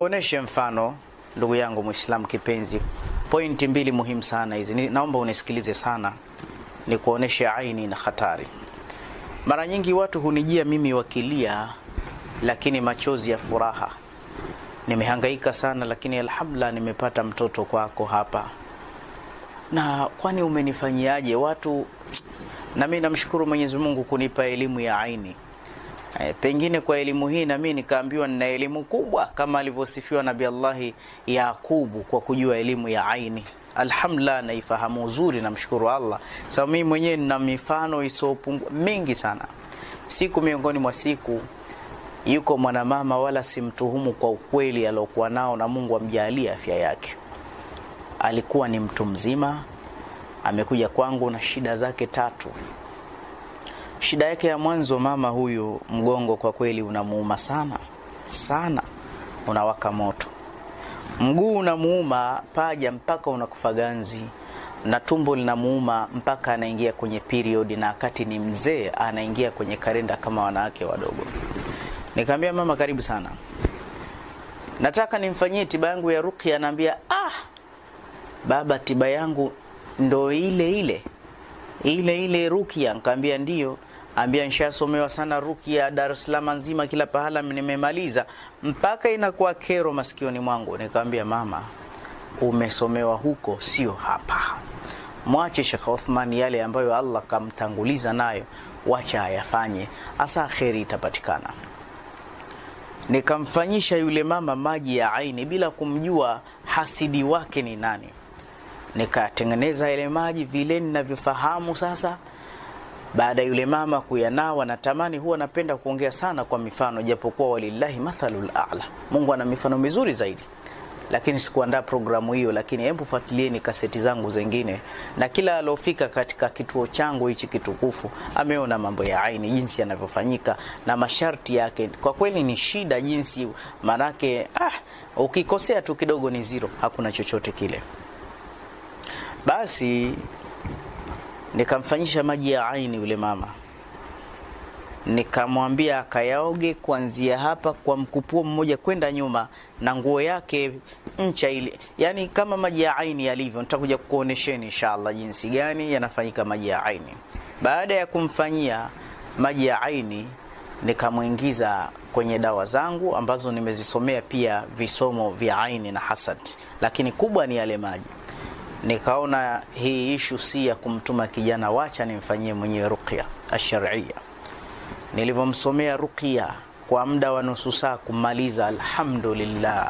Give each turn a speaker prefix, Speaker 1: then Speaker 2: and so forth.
Speaker 1: Oneshe mfano ndugu yangu Muislamu kipenzi. Pointi mbili muhimu sana hizi. Naomba unisikilize sana. Ni kuonesha aini na hatari. Mara nyingi watu hunijia mimi wakilia lakini machozi ya furaha. Nimehangaika sana lakini alhamdulillah nimepata mtoto kwako hapa. Na kwani umenifanyiaje watu? Na mimi namshukuru Mwenyezi Mungu kunipa elimu ya aini. Pengine kwa elimu hii na mimi nikaambiwa nina elimu kubwa kama alivyosifiwa Nabii Allah Yakubu kwa kujua elimu ya aini. Alhamdulillah naifahamu uzuri, namshukuru Allah. Sababu mimi mwenyewe nina mifano isiyopungua mingi sana. Siku miongoni mwa siku yuko mwanamama, wala simtuhumu kwa ukweli aliokuwa nao, na Mungu amjalie afya yake. Alikuwa ni mtu mzima, amekuja kwangu na shida zake tatu. Shida yake ya mwanzo, mama huyu mgongo kwa kweli unamuuma sana sana, unawaka moto. Mguu unamuuma paja mpaka unakufa ganzi, na tumbo linamuuma mpaka anaingia kwenye period, na wakati ni mzee anaingia kwenye kalenda kama wanawake wadogo. Nikamwambia mama, karibu sana, nataka nimfanyie tiba yangu ya ruqya. Anambia baba, tiba yangu ndo ile ruqya. Nikamwambia ndio. Ambia nishasomewa sana ruqya Dar es Salaam nzima, kila pahala nimemaliza, mpaka inakuwa kero masikioni mwangu. Nikamwambia mama, umesomewa huko, sio hapa. Mwache Sheikh Uthman yale ambayo Allah kamtanguliza nayo, wacha ayafanye, asa khairi itapatikana. Nikamfanyisha yule mama maji ya aini bila kumjua hasidi wake ni nani. Nikatengeneza ile maji vile ninavyofahamu sasa. Baada yule mama kuyanawa, natamani huwa napenda kuongea sana kwa mifano, japokuwa walillahi mathalul a'la, Mungu ana mifano mizuri zaidi, lakini sikuandaa programu hiyo. Lakini hebu fuatilieni kaseti zangu zingine, na kila alofika katika kituo changu hichi kitukufu ameona mambo ya aini jinsi yanavyofanyika na masharti yake. Kwa kweli ni shida jinsi, manake ukikosea tu kidogo ni zero, hakuna chochote kile. Basi nikamfanyisha maji ya aini yule mama, nikamwambia akayaoge kuanzia hapa kwa mkupuo mmoja kwenda nyuma, na nguo yake ncha ile, yani kama maji ya aini yalivyo. Nitakuja kuonesheni inshallah jinsi gani yanafanyika maji ya aini. Baada ya kumfanyia maji ya aini, nikamuingiza kwenye dawa zangu ambazo nimezisomea pia visomo vya aini na hasad, lakini kubwa ni yale maji. Nikaona hii issue si ya kumtuma kijana, wacha nimfanyie mwenyewe ruqya ash-shar'iyya. Nilipomsomea ruqya kwa muda wa nusu saa kumaliza, alhamdulillah